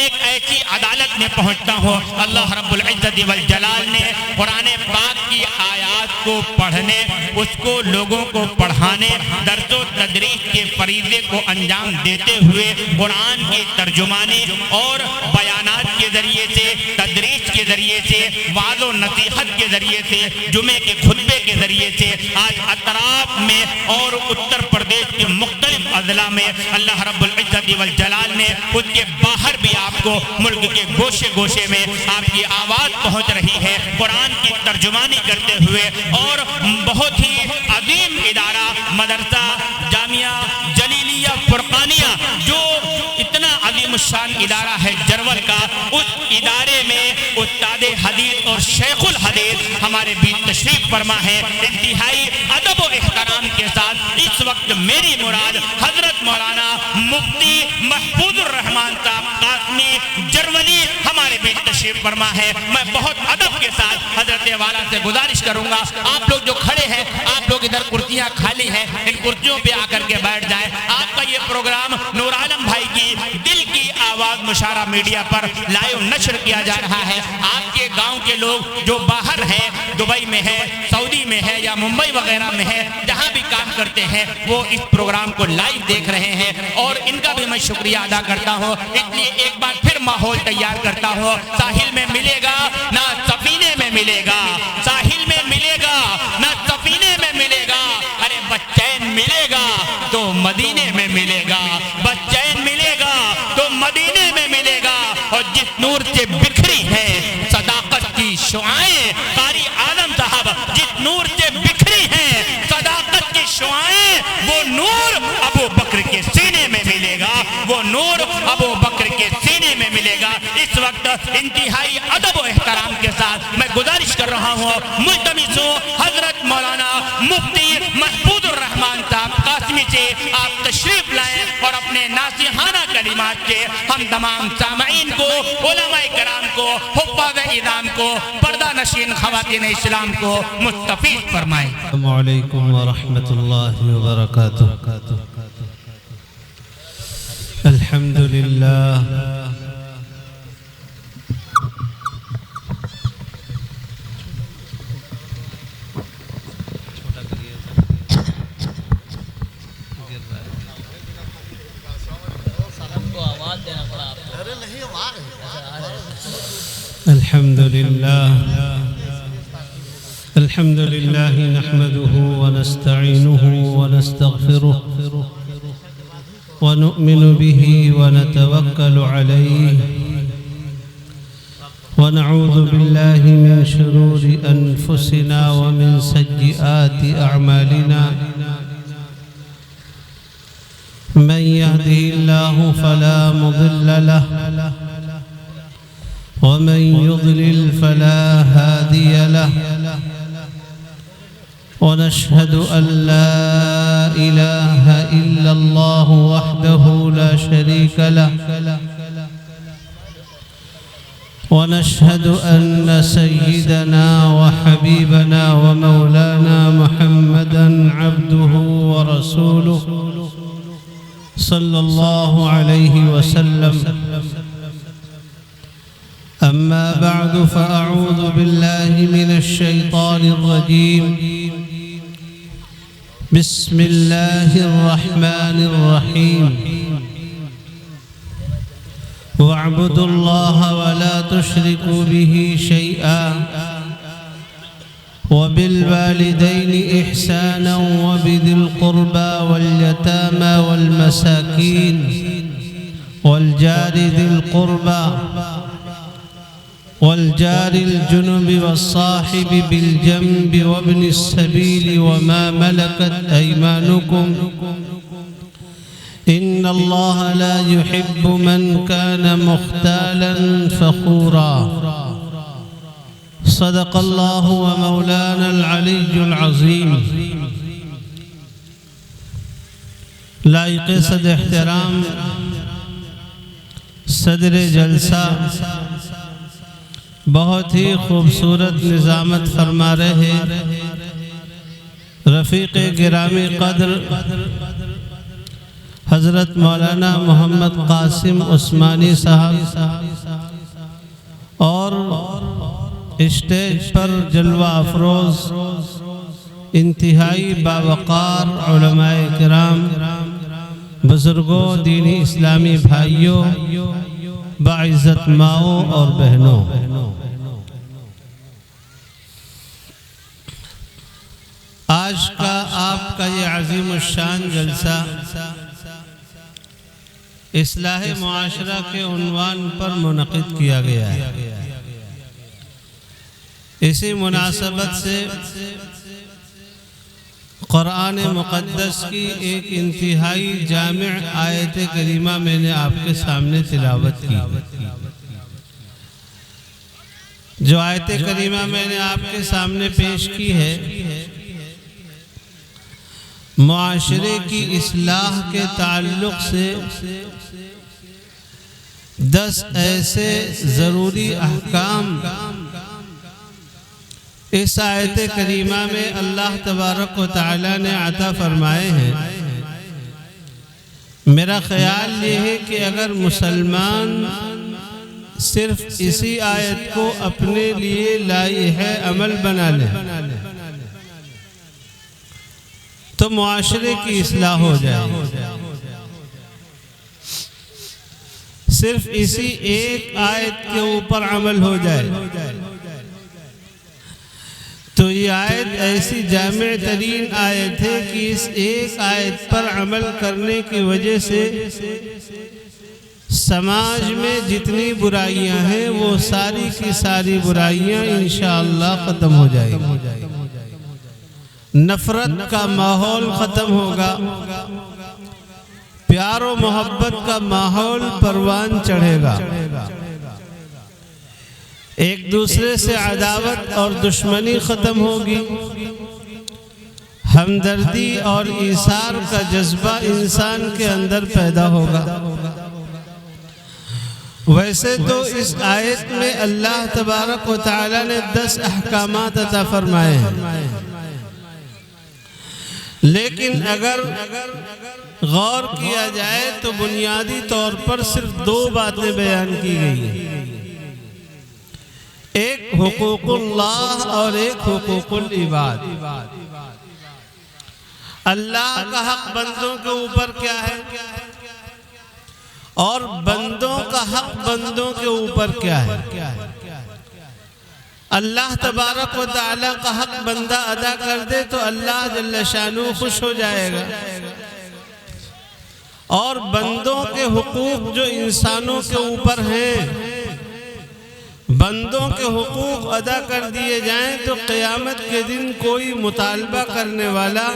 ایک ایسی عدالت میں پہنچتا ہوں، اللہ رب العزت والجلال نے قرآن پاک کی آیات کو پڑھنے، اس کو لوگوں کو پڑھانے، درس و تدریس کے فریضے کو انجام دیتے ہوئے قرآن کی ترجمانی اور بیانات کے ذریعے سے، تدریس کے ذریعے سے، وعظ و نصیحت کے ذریعے سے، جمعے کے خطبے کے ذریعے سے آج اطراف میں اور اتر پردیش کے مختلف اضلاع میں اللہ رب العزت والجلال نے اس کے باہر بھی آپ کو ملک کے گوشے گوشے میں آپ کی آواز پہنچ رہی ہے قرآن کی ترجمانی کرتے ہوئے، اور بہت ہی عظیم ادارہ مدرسہ جامعہ جلیلیہ فرقانیہ جو اتنا عظیم الشان ادارہ ہے جرول کا، اس ادارے میں استاد حدیث اور شیخ الحدیث ہمارے بیچ تشریف فرما ہے۔ انتہائی ادب و احترام کے ساتھ اس وقت میری مراد حضرت مولانا مفتی محفوظ الرحمان صاحب قاسمی جرولی ہمارے بیچ تشریف فرما ہے۔ میں بہت ادب کے ساتھ حضرت والا سے گزارش کروں گا، آپ لوگ جو کھڑے ہیں، آپ لوگ ادھر کرسیاں خالی ہیں، ان کرسیوں پہ آ کر کے بیٹھ جائیں۔ آپ کا یہ پروگرام نور عالم بھائی کی دل کی آواز مشارہ میڈیا پر لائیو نشر کیا جا رہا ہے۔ آپ کے گاؤں کے لوگ جو باہر ہیں، دبئی میں ہے، سعودی میں ہے یا ممبئی وغیرہ میں ہے، جہاں بھی کام کرتے ہیں وہ اس پروگرام کو لائیو دیکھ رہے ہیں، اور ان کا بھی میں شکریہ ادا کرتا ہوں۔ اس لیے ایک بار پھر ماحول تیار کرتا ہوں، ساحل میں ملے گا نہ سفینے میں ملے گا، ساحل میں ملے گا نہ سفینے میں ملے گا، ارے بچین ملے گا تو مدینے میں ملے گا، بچین ملے گا تو مدینے میں ملے گا۔ اور جس نور سے بکھری ہے صداقت کی شعائیں، قاری عالم صاحب، جس نور سے بکھری ہیں صداقت کی شعائیں، وہ نور ابو بکر کے سینے میں ملے گا، وہ نور ابو بکر کے سینے میں ملے گا۔ اس وقت انتہائی ادب و احترام کے ساتھ میں گزارش کر رہا ہوں، ملتمس ہوں حضرت مولانا مفتی محفوظ الرحمان صاحب قاسمی سے آپ تشریف لائیں اور اپنے ناصحانہ کلمات سے ہم تمام سامعین کو، علماء کرام کو، حفاظ اذان کو، پردہ نشین خواتین اسلام کو مستفید فرمائیں۔ السلام علیکم ورحمۃ اللہ وبرکاتہ۔ الحمدللہ الحمد لله نحمده ونستعينه ونستغفره ونؤمن به ونتوكل عليه ونعوذ بالله من شرور أنفسنا ومن سيئات أعمالنا، من يهده الله فلا مضل له ومن يضلل فلا هادي له، ونشهد أن لا إله إلا الله وحده لا شريك له، ونشهد أن سيدنا وحبيبنا ومولانا محمدا عبده ورسوله صلى الله عليه وسلم. أما بعد فأعوذ بالله من الشيطان الرجيم، بسم الله الرحمن الرحيم. واعبدوا الله ولا تشركوا به شيئا وبالوالدين إحسانا وبذي القربى واليتامى والمساكين والجار ذي القربى والجار الجنب والصاحب بالجنب وابن السبيل وما ملكت أيمانكم، إن الله لا يحب من كان مختالا فخورا. صدق الله ومولانا العلي العظيم. لائق صد احترام صدر جلسہ بہت ہی خوبصورت نظامت فرما رہے رفیق گرامی قدر حضرت مولانا محمد قاسم عثمانی صاحب اور اسٹیج پر جلوہ افروز انتہائی باوقار علماء کرام، بزرگوں، دینی اسلامی بھائیوں، باعزت ماؤں اور بہنوں، آج کا آپ کا یہ عظیم الشان جلسہ اصلاح معاشرہ کے عنوان پر منعقد کیا گیا ہے۔ اسی مناسبت سے قرآن مقدس کی ایک انتہائی جامع آیت کریمہ میں نے آپ کے سامنے تلاوت کی۔ جو آیت کریمہ میں نے آپ کے سامنے پیش کی ہے، معاشرے کی اصلاح کے تعلق سے 10 ایسے ضروری احکام اس آیت کریمہ میں اللہ تبارک و تعالی نے عطا فرمائے ہیں۔ میرا خیال یہ ہے کہ اگر مسلمان صرف اسی آیت کو اپنے لیے لائحہ عمل بنا لے تو معاشرے کی اصلاح ہو جائے۔ صرف اسی ایک آیت کے اوپر عمل ہو جائے تو یہ آیت ایسی جامع ترین آیت ہے کہ اس ایک آیت پر عمل کرنے کی وجہ سے سماج میں جتنی برائیاں ہیں وہ ساری کی ساری برائیاں انشاءاللہ ختم ہو جائیں گی۔ نفرت کا ماحول ختم ہوگا، پیار و محبت کا ماحول پروان چڑھے گا، ایک دوسرے سے عداوت اور دشمنی ختم ہوگی، ہمدردی اور ایثار کا جذبہ انسان کے اندر پیدا ہوگا۔ ویسے تو اس آیت میں اللہ تبارک و تعالی نے 10 احکامات عطا فرمائے ہیں، لیکن اگر غور کیا جائے تو بنیادی طور پر صرف 2 باتیں بیان کی گئی ہیں، ایک حقوق اللہ اور ایک حقوق العباد۔ اللہ کا حق بندوں کے اوپر کیا ہے اور بندوں کا حق بندوں کے اوپر کیا ہے۔ اللہ تبارک و تعالی کا حق بندہ ادا کر دے تو اللہ جل شانہ خوش ہو جائے گا، اور بندوں کے حقوق جو انسانوں کے اوپر ہیں، بندوں کے حقوق ادا کر دیے جائیں تو قیامت کے دن کوئی مطالبہ کرنے والا،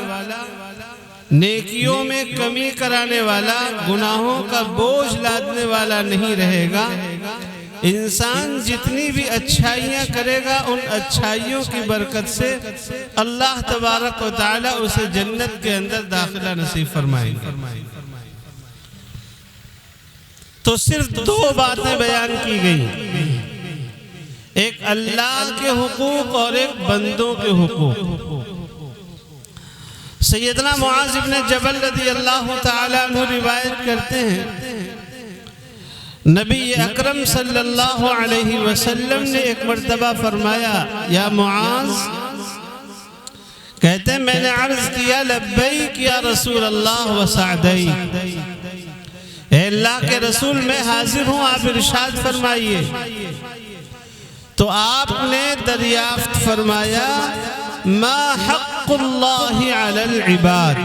نیکیوں میں کمی کرانے والا، گناہوں کا بوجھ لادنے والا نہیں رہے گا۔ انسان جتنی بھی اچھائیاں کرے گا ان اچھائیوں کی برکت سے اللہ تبارک و تعالی اسے جنت کے اندر داخلہ نصیب فرمائیں گے۔ تو صرف 2 باتیں بیان کی گئی، ایک اللہ کے حقوق اور ایک بندوں کے حقوق۔ سیدنا معاذ بن جبل رضی اللہ تعالیٰ عنہ روایت کرتے ہیں، نبی اکرم صلی اللہ علیہ وسلم نے ایک مرتبہ فرمایا، یا معاذ، کہتے ہیں میں نے عرض کیا لبیک یا رسول اللہ وسعدیک، اے اللہ کے رسول میں حاضر ہوں، آپ ارشاد فرمائیے۔ تو آپ نے دریافت فرمایا، ما حق اللہ علی العباد،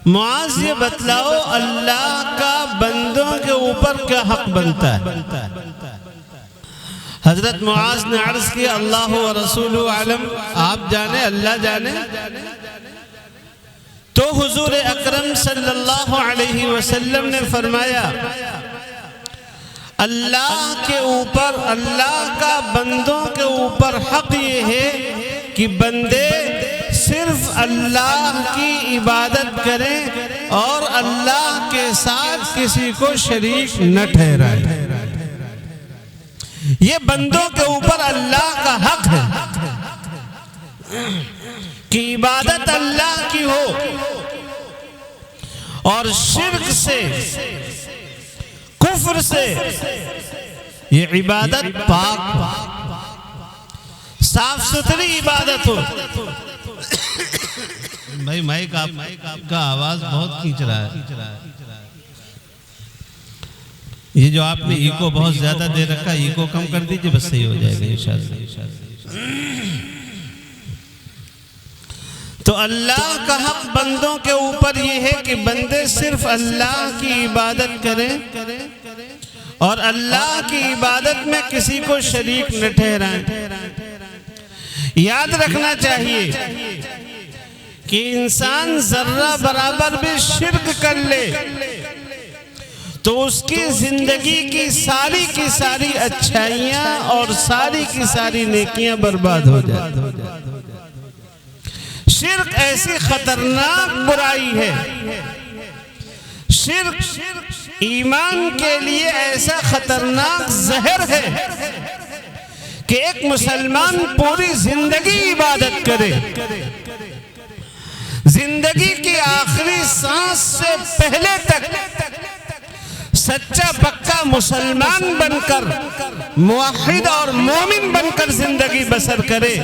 معاذ یہ بتلاؤ اللہ کا بندوں کے اوپر کیا حق بنتا ہے۔ حضرت معاذ نے عرض کیا، اللہ و رسول عالم، آپ جانے اللہ جانے۔ تو حضور اکرم صلی اللہ علیہ وسلم نے فرمایا، اللہ کے اوپر، اللہ کا بندوں کے اوپر حق یہ ہے کہ بندے صرف اللہ کی عبادت کریں اور اللہ کے ساتھ کسی کو شریک نہ ٹھہرائیں۔ یہ بندوں کے اوپر اللہ کا حق ہے کہ عبادت اللہ کی ہو اور شرک سے، کفر سے یہ عبادت پاک صاف ستھری عبادت ہو۔ بھائی مائک آپ کا آواز بہت کھینچ رہا ہے، یہ جو آپ نے ایکو بہت زیادہ دے رکھا، ایکو کم کر دیجئے، بس صحیح ہو جائے گا انشاءاللہ۔ تو اللہ کا حق بندوں کے اوپر یہ ہے کہ بندے صرف اللہ کی عبادت کریں اور اللہ کی عبادت میں کسی کو شریک نہ ٹھہرائیں۔ یاد رکھنا چاہیے کہ انسان ذرہ برابر بھی شرک کر لے تو اس کی زندگی کی ساری اچھائیاں اور ساری کی نیکیاں برباد ہو جاتی۔ شرک ایسی خطرناک برائی ہے، شرک ایمان کے لیے ایسا خطرناک زہر ہے کہ ایک مسلمان پوری زندگی عبادت کرے، زندگی کی آخری سانس سے پہلے تک سچا پکا مسلمان بن کر، موحد اور مومن بن کر زندگی بسر کرے،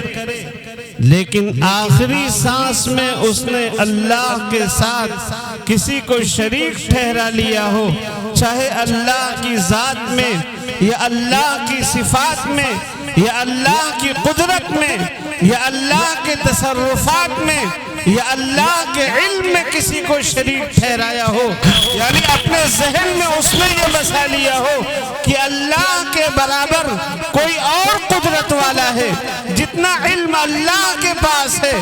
لیکن آخری سانس میں اس نے اللہ کے ساتھ کسی کو شریک ٹھہرا لیا ہو، چاہے اللہ کی ذات میں یا اللہ کی صفات میں یا اللہ کی قدرت میں یا اللہ کے تصرفات میں یا اللہ کے علم میں کسی کو شریک ٹھہرایا ہو، یعنی اپنے ذہن میں اس نے یہ بسا لیا ہو کہ اللہ کے برابر کوئی اور قدرت والا ہے، جتنا علم اللہ کے پاس ہے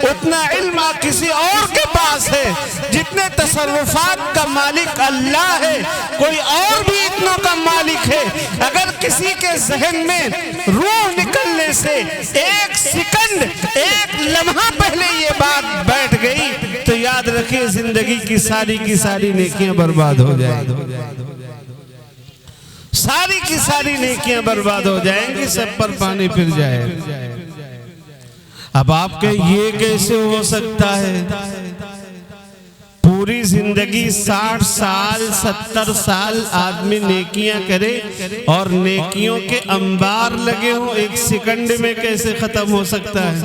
اتنا علم کسی اور کے پاس ہے، جتنے تصرفات کا مالک اللہ ہے کوئی اور بھی اتنوں کا مالک ہے۔ اگر کسی کے ذہن میں روح نکلنے سے ایک سیکنڈ، ایک لمحہ پہلے یہ بات بیٹھ گئی تو یاد رکھیں زندگی کی ساری نیکیاں برباد ہو جائیں گی، ساری کی ساری نیکیاں برباد ہو جائیں گی، سب پر پانی پھر جائے گا۔ اب آپ کے یہ کیسے ہو سکتا ہے؟ پوری زندگی 60 سال 70 سال آدمی نیکیاں کرے اور نیکیوں کے انبار لگے ہوں، ایک سیکنڈ میں کیسے ختم ہو سکتا ہے؟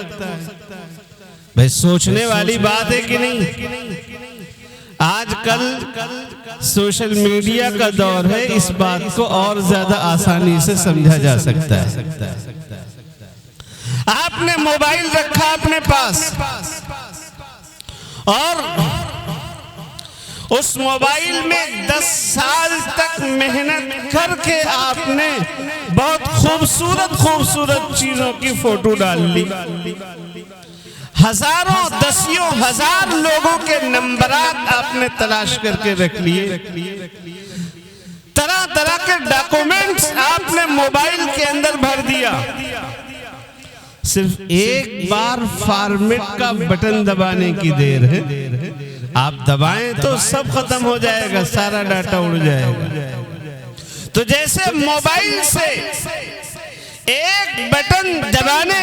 بھئی سوچنے والی بات ہے کہ نہیں؟ آج کل سوشل میڈیا کا دور ہے، اس بات کو اور زیادہ آسانی سے سمجھا جا سکتا ہے۔ آپ نے موبائل رکھا اپنے پاس اور اس موبائل میں 10 سال تک محنت کر کے آپ نے بہت خوبصورت چیزوں کی فوٹو ڈال لی، ہزاروں دسیوں ہزار لوگوں کے نمبرات آپ نے تلاش کر کے رکھ لیے، طرح طرح کے ڈاکومنٹس آپ نے موبائل کے اندر بھر دیا، صرف ایک بار فارمیٹ کا بٹن دبانے کی دیر ہے، آپ دبائیں تو سب ختم ہو جائے گا، سارا ڈاٹا اڑ جائے گا۔ تو جیسے موبائل سے ایک بٹن دبانے،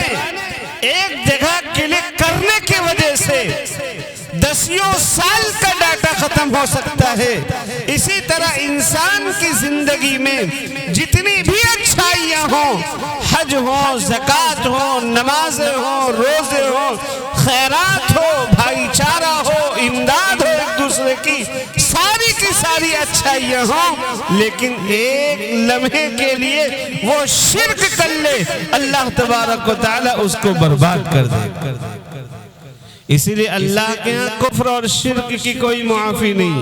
ایک جگہ کلک کرنے کی وجہ سے دسیوں سال کا ڈاٹا ختم ہو سکتا ہے، اسی طرح انسان کی زندگی میں جتنی بھی اچھائیاں ہوں، حج ہو، زکوٰۃ ہو، نمازیں ہوں، روزے ہوں، خیرات ہو، بھائی چارہ ہو، امداد ہو ایک دوسرے کی ساری اچھائیاں ہوں، لیکن ایک لمحے کے لیے وہ شرک کر لے، اللہ تبارک و تعالی اس کو برباد کر دے۔ اسی لئے اللہ کے ہاں کفر اور شرک کی کوئی معافی نہیں۔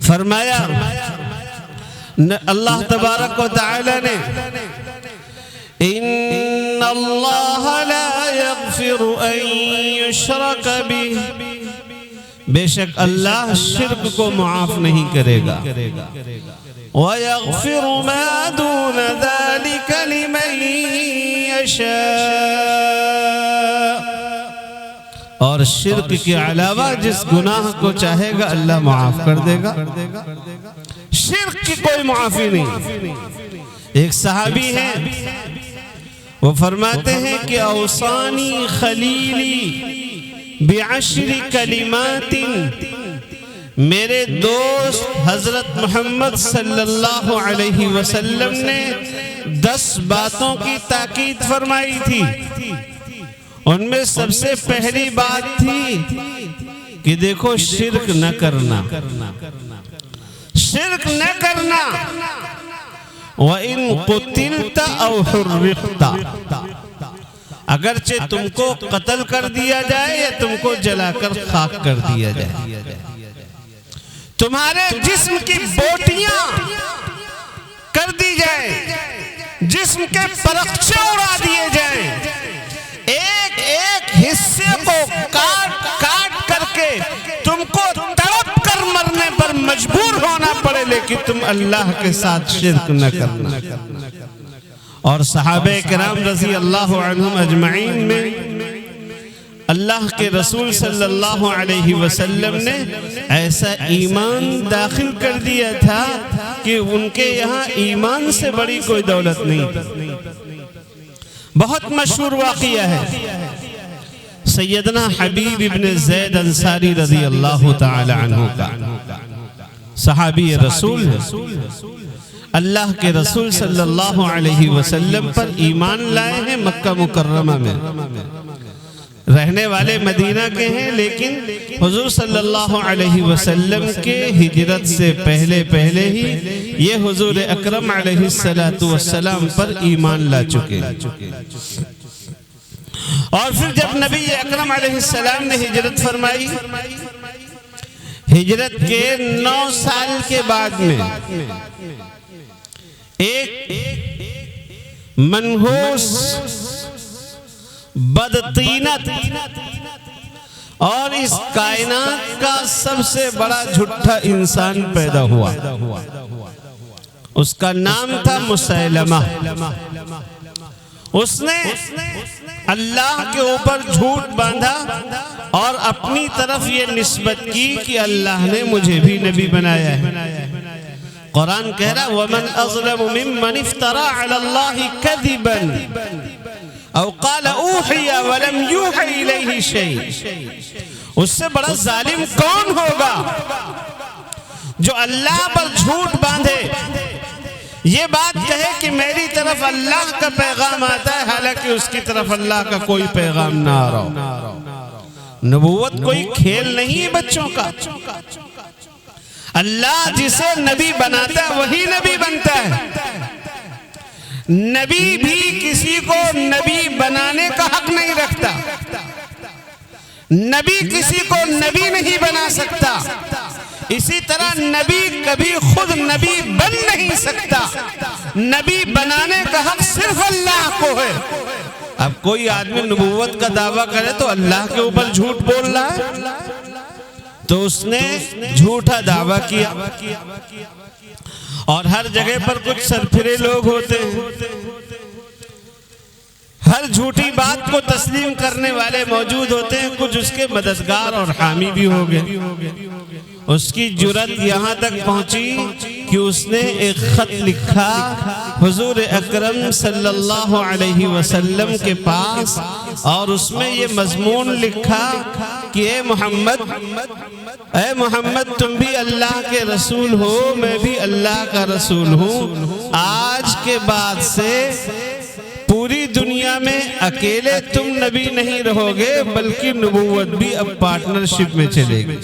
فرمایا اللہ تبارک و تعالی نے ان اللہ لا یغفر ان یشرک بہ، بے شک اللہ شرک کو معاف نہیں کرے گا، وَيَغْفِرُ مَا دُونَ ذَلِكَ لِمَن يَشَاءُ، اور شرک کے علاوہ جس گناہ کو چاہے گا اللہ معاف کر دے گا، شرک کی کوئی معافی نہیں۔ ایک صحابی ہیں وہ فرماتے ہیں کہ اوصانی خلیلی بعشر کلمات میرے دوست حضرت محمد صلی اللہ علیہ وسلم نے 10 باتوں کی تاکید فرمائی تھی. ان میں سب سے پہلی بات تھی کہ دیکھو شرک نہ کرنا، شرک نہ کرنا. وَإِن قُتِلْتَ أَوْ حُرِّقْتَ، اگرچہ تم کو قتل کر دیا جائے یا تم کو جلا کر خاک کر دیا جائے، تمہارے جسم کی بوٹیاں کر دی جائے، جسم کے پرخچے اڑا دیے جائیں، ایک ایک حصے کو کاٹ کاٹ کر کے تم کو تڑپ کر مرنے پر مجبور ہونا پڑے، لیکن تم اللہ کے ساتھ شرک نہ کرنا. اور صحابہ کرام رضی اللہ عنہم اجمعین میں اللہ کے رسول صلی اللہ علیہ وسلم نے ایسا ایمان داخل کر دیا تھا کہ ان کے یہاں ایمان سے بڑی کوئی دولت نہیں. بہت مشہور واقعہ ہے سیدنا حبیب ابن زید انصاری رضی اللہ تعالی عنہ کا. صحابی رسول ہے، اللہ کے رسول صلی اللہ علیہ وسلم پر ایمان لائے ہیں. مکہ مکرمہ میں رہنے والے مدینہ کے ہیں، لیکن حضور صلی اللہ علیہ وسلم کے ہجرت سے پہلے ہی یہ حضور اکرم علیہ السلام پر ایمان لا چکے. اور پھر جب نبی اکرم علیہ السلام نے ہجرت فرمائی، ہجرت کے 9 سال کے بعد میں ایک منحوس، بدطینت اور اس کائنات کا سب سے بڑا جھوٹا انسان پیدا ہوا. اس کا نام تھا مسیلمہ. اس نے اللہ کے اوپر جھوٹ باندھا اور اپنی طرف یہ نسبت کی کہ اللہ نے مجھے بھی نبی بنایا ہے. قرآن کہہ رہا وَمَنْ أَظْلَمُ مِمَّنِ افْتَرَى عَلَى اللَّهِ كَذِبًا او قال اوحی ولم یوحی الیہ شیء. اس سے بڑا ظالم کون ہوگا جو اللہ پر جھوٹ باندھے، یہ بات کہے کہ میری طرف اللہ کا پیغام آتا ہے حالانکہ اس کی طرف اللہ کا کوئی پیغام نہ آ رہا. نبوت کوئی کھیل نہیں ہے بچوں کا. اللہ جسے نبی بناتا ہے وہی نبی بنتا ہے. نبی بھی کسی کو نبی بنانے کا حق نہیں رکھتا. نبی کسی کو نبی نہیں بنا سکتا. اسی طرح نبی کبھی خود نبی بن نہیں سکتا. نبی بنانے کا حق صرف اللہ کو ہے. اب کوئی آدمی نبوت کا دعویٰ کرے تو اللہ کے اوپر جھوٹ بول رہا ہے، تو اس نے جھوٹا دعویٰ کیا. اور ہر جگہ پر کچھ سرپھرے لوگ ہوتے ہیں، ہر جھوٹی بات کو تسلیم کرنے والے موجود ہوتے ہیں. کچھ اس کے مددگار اور حامی بھی ہو گئے. اس کی جرات یہاں تک پہنچی کہ اس نے ایک خط لکھا حضور اکرم صلی اللہ علیہ وسلم کے پاس، اور اس میں یہ مضمون لکھا کہ اے محمد تم بھی اللہ کے رسول ہو، میں بھی اللہ کا رسول ہوں. آج کے بعد سے پوری دنیا میں اکیلے تم نبی نہیں رہو گے، بلکہ نبوت بھی اب پارٹنرشپ میں چلے گی،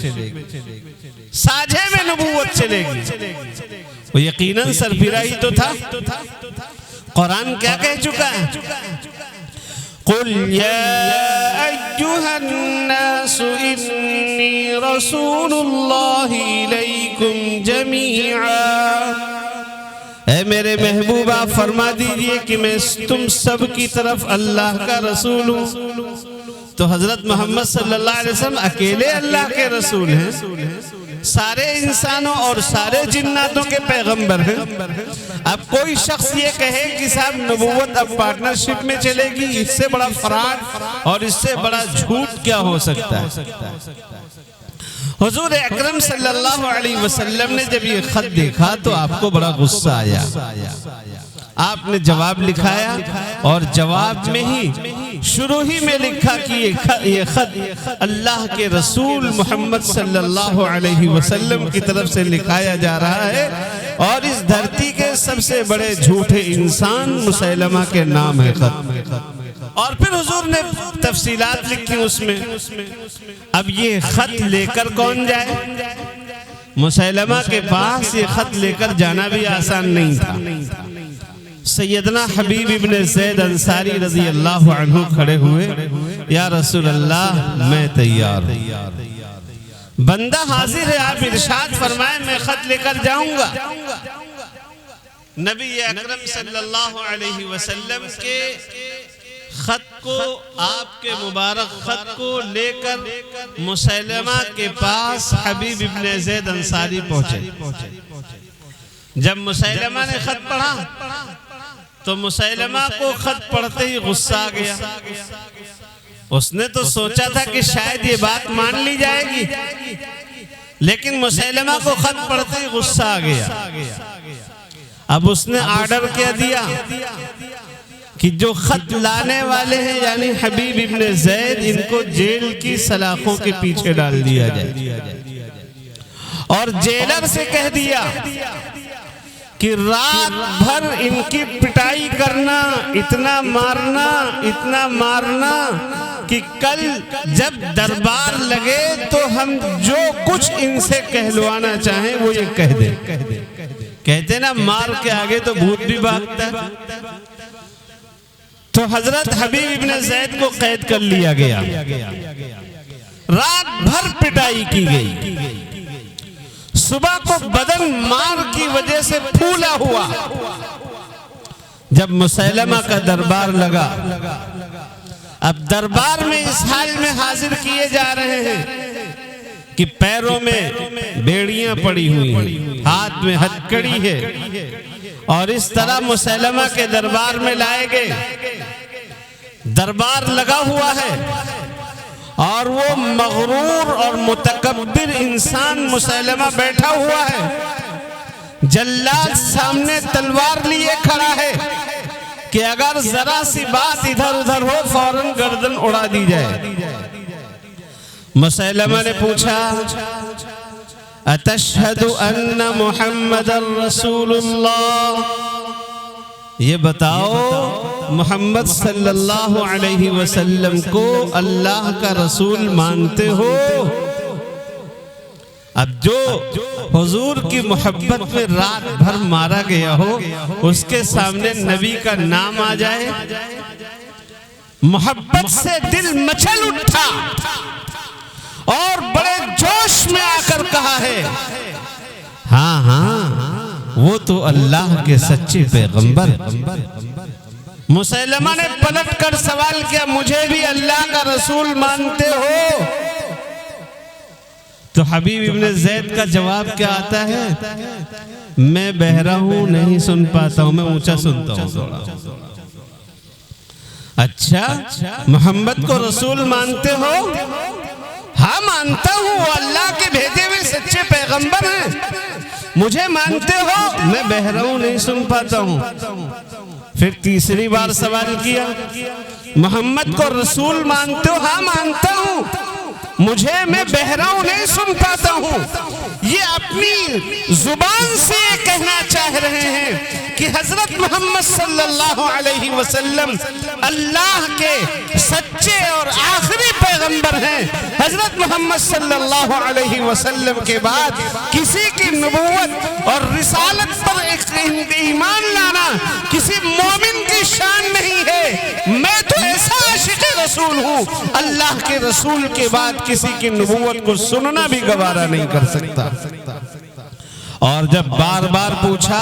ساجھے میں نبوت چلے گی. وہ یقیناً سرفراہ ہی تو تھا. قرآن کیا کہہ چکا ہے؟ قُلْ يَا أَيُّهَا النَّاسُ إِنِّي رَسُولُ اللَّهِ إِلَيْكُمْ جَمِيعًا. اے میرے محبوبہ فرما دیجئے کہ میں تم سب کی طرف اللہ کا رسول ہوں. تو حضرت محمد صلی اللہ علیہ وسلم اکیلے اللہ کے رسول ہیں، سارے انسانوں اور سارے جناتوں کے پیغمبر ہیں. اب کوئی شخص یہ کہے کہ صاحب نبوت اب پارٹنرشپ میں چلے گی، اس سے بڑا فراڈ اور اس سے بڑا جھوٹ کیا ہو سکتا ہے؟ حضور اکرم صلی اللہ علیہ وسلم نے جب یہ خط دیکھا تو آپ کو بڑا غصہ آیا. آپ نے جواب لکھایا اور جواب میں ہی شروع ہی میں لکھا کہ یہ خط اللہ کے رسول محمد صلی اللہ علیہ وسلم کی طرف سے لکھایا جا رہا ہے، اور اس دھرتی کے سب سے بڑے جھوٹے انسان مسیلمہ کے نام ہے خط۔ اور پھر حضور نے تفصیلات لکھی اس میں۔ اب یہ خط لے کر کون جائے؟ مسیلمہ کے پاس یہ خط لے کر جانا بھی آسان نہیں تھا۔ سیدنا حبیب ابن زید انصاری رضی اللہ عنہ کھڑے ہوئے، یا رسول اللہ میں تیار ہوں، بندہ حاضر ہے، آپ ارشاد فرمائیں میں خط لے کر جاؤں گا۔ نبی اکرم صلی اللہ علیہ وسلم کے خط کو، آپ کے مبارک خط کو لے کر مسیلمہ کے پاس حبیب ابن زید انصاری پہنچے۔ جب مسیلمہ نے خط پڑھا تو مسیلمہ کو خط پڑھتے ہی غصہ آ گیا۔ اس نے تو سوچا تھا کہ شاید یہ بات مان لی جائے گی، لیکن مسیلمہ کو خط پڑھتے ہی غصہ آ گیا۔ اب اس نے آرڈر کیا دیا کہ جو خط لانے والے ہیں یعنی حبیب ابن زید، ان کو جیل کی سلاخوں کے پیچھے ڈال دیا جائے، اور جیلر سے کہہ دیا کہ رات بھر ان کی پٹائی کرنا، اتنا مارنا کہ کل جب دربار لگے تو ہم جو کچھ ان سے کہلوانا چاہیں وہ یہ کہہ دیں۔ کہتے نا مار کے آگے تو بھوت بھی بھاگتا ہے۔ تو حضرت حبیب ابن زید کو قید کر لیا گیا، رات بھر پٹائی کی گئی، صبح کو بدن مار کی وجہ سے پھولا ہوا۔ جب مسیلمہ کا دربار لگا، اب دربار میں اس حال میں حاضر کیے جا رہے ہیں کہ پیروں میں بیڑیاں پڑی ہوئی ہیں، ہاتھ میں ہتھکڑی ہے، اور اس طرح مسیلمہ کے دربار میں لائے گئے۔ دربار لگا ہوا ہے اور وہ مغرور اور متکبر انسان مسیلمہ بیٹھا ہوا ہے، جلاد سامنے تلوار لیے کھڑا ہے کہ اگر ذرا سی بات ادھر ادھر ہو فوراً گردن اڑا دی جائے۔ مسیلمہ نے پوچھا اتشہد ان محمد رسول اللہ، یہ بتاؤ محمد صلی اللہ علیہ وسلم کو اللہ کا رسول مانتے ہو؟ اب جو حضور کی محبت میں رات بھر مارا گیا ہو، اس کے سامنے نبی کا نام آ جائے، محبت سے دل مچل اٹھا اور بڑے جوش میں آ کر کہا ہے ہاں وہ تو اللہ کے سچے پیغمبر۔ مسیلمہ نے پلٹ کر سوال کیا مجھے بھی اللہ کا رسول مانتے ہو؟ تو حبیب ابن زید کا جواب کیا آتا ہے؟ میں بہرا ہوں، نہیں سن پاتا ہوں، میں اونچا سنتا ہوں تھوڑا۔ اچھا محمد کو رسول مانتے ہو؟ ہاں مانتا ہوں، وہ اللہ کے بھیجے ہوئے سچے پیغمبر ہیں۔ مجھے مانتے ہو؟ میں بہرا ہوں، نہیں سن پاتا ہوں۔ پھر تیسری بار سوال کیا محمد کو رسول مانتے ہو؟ ہاں مانتا ہوں، مجھے میں بہرا ہوں، نہیں سن پاتا ہوں۔ یہ اپنی زبان سے یہ کہنا چاہ رہے ہیں کہ حضرت محمد صلی اللہ علیہ وسلم اللہ کے سچے اور آخری پیغمبر ہیں۔ حضرت محمد صلی اللہ علیہ وسلم کے بعد کسی کی نبوت اور رسالت پر ایمان لانا کسی مومن کی شان نہیں ہے۔ میں تو ایسا عاشق رسول ہوں، اللہ کے رسول کے بعد کسی کی نبوت کو سننا بھی گوارا نہیں کر سکتا۔ اور جب بار بار پوچھا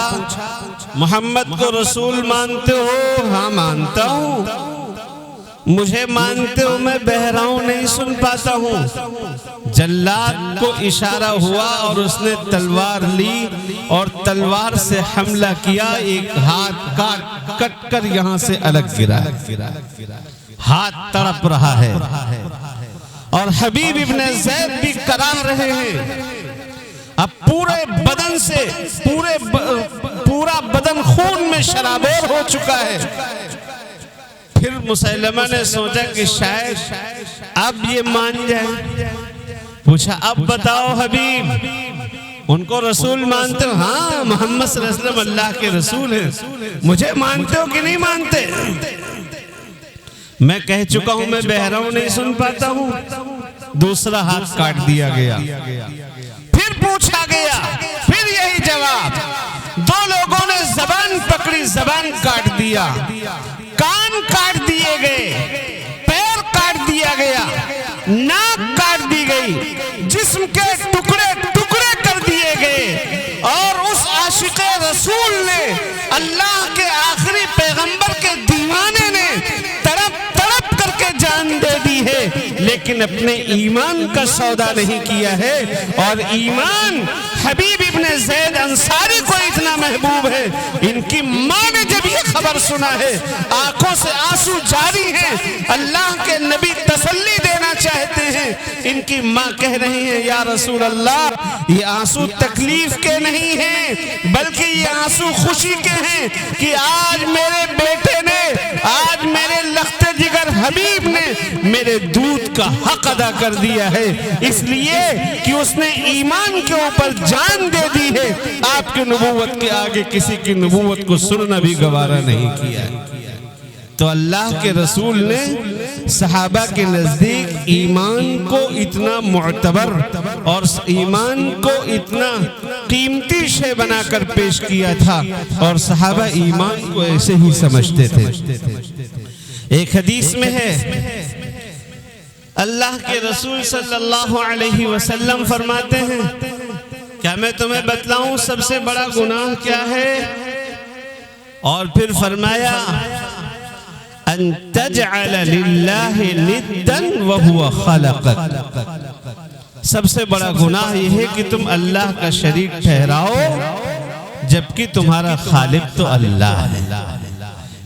محمد کو رسول مانتے ہو؟ ہاں مانتا ہوں، مجھے مانتے ہو؟ میں بہرا ہوں، نہیں سن پاتا ہوں۔ جلاد کو اشارہ ہوا اور اس نے تلوار لی اور تلوار سے حملہ کیا، ایک ہاتھ کٹ کر یہاں سے الگ گرا، ہاتھ تڑپ رہا ہے، اور حبیب ابن زید بھی کرا رہے ہیں۔ اب پورے بدن سے پورا بدن خون میں شرابور ہو چکا ہے۔ پھر مسیلمہ نے سوچا کہ شاید اب یہ مان جائے. پوچھا اب بتاؤ حبیب ان کو رسول مانتے ہو؟ ہاں محمد صلی اللہ علیہ وسلم اللہ کے رسول ہیں. مجھے مانتے ہو کہ نہیں مانتے؟ میں کہہ چکا ہوں میں بہرا ہوں نہیں سن پاتا ہوں. دوسرا ہاتھ کاٹ دیا گیا. پھر پوچھا گیا پھر یہی جواب. دو لوگوں نے زبان پکڑی زبان کاٹ دیا. کان کاٹ دیے گئے پیر کاٹ دیا گیا ناک کاٹ دی گئی جسم کے ٹکڑے ٹکڑے کر دیے گئے. اور اس عاشق رسول نے اللہ کے آخری پیغمبر کے دیوانے نے تڑپ تڑپ کر کے جان دے دی ہے لیکن اپنے ایمان کا سودا نہیں کیا ہے. اور ایمان حبیب ابن زید انصاری کو اتنا محبوب ہے ان کی ماں نے جب یہ خبر سنا ہے آنکھوں سے آنسو جاری ہیں. اللہ کے نبی تسلی دینا چاہتے ہیں. ان کی ماں کہہ رہی ہیں یا رسول اللہ یہ آنسو تکلیف کے نہیں ہیں بلکہ یہ آنسو خوشی کے ہیں کہ آج میرے بیٹے نے آج میرے لخت جگر حبیب نے میرے دودھ کا حق ادا کر دیا ہے اس لیے کہ اس نے ایمان کے اوپر جان دے دی ہے. آپ کی نبوت کے آگے کسی کی نبوت کو سننا بھی گوارا نہیں کیا. تو اللہ کے رسول نے صحابہ کے نزدیک ایمان کو اتنا معتبر اور ایمان کو اتنا قیمتی شے بنا کر پیش کیا تھا اور صحابہ ایمان کو ایسے ہی سمجھتے تھے. ایک حدیث میں ہے اللہ کے رسول صلی اللہ علیہ وسلم فرماتے ہیں کیا میں تمہیں بتلاؤں سب سے بڑا گناہ کیا ہے؟ اور پھر فرمایا ان تجعل للہ ندا وہو خلقک. سب سے بڑا گناہ یہ ہے کہ تم اللہ کا شریک ٹھہراؤ جبکہ تمہارا خالق تو اللہ ہے.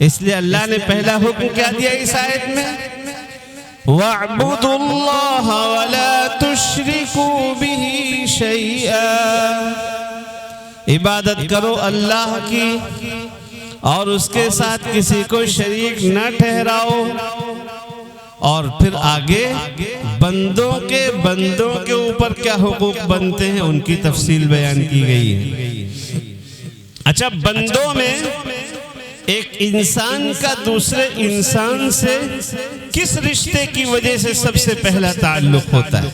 اس لیے اللہ نے پہلا حکم کیا دیا اس آیت میں وَاعْبُدُوا اللَّهَ وَلَا تُشْرِكُوا بِهِ شَيْئًا. عبادت کرو اللہ کی اور اس کے ساتھ کسی کو شریک نہ ٹھہراؤ. اور پھر آگے بندوں کے اوپر کیا حقوق بنتے ہیں ان کی تفصیل بیان کی گئی ہے. اچھا بندوں میں ایک انسان کا دوسرے انسان سے کس رشتے کی وجہ سے سب سے پہلا تعلق ہوتا ہے؟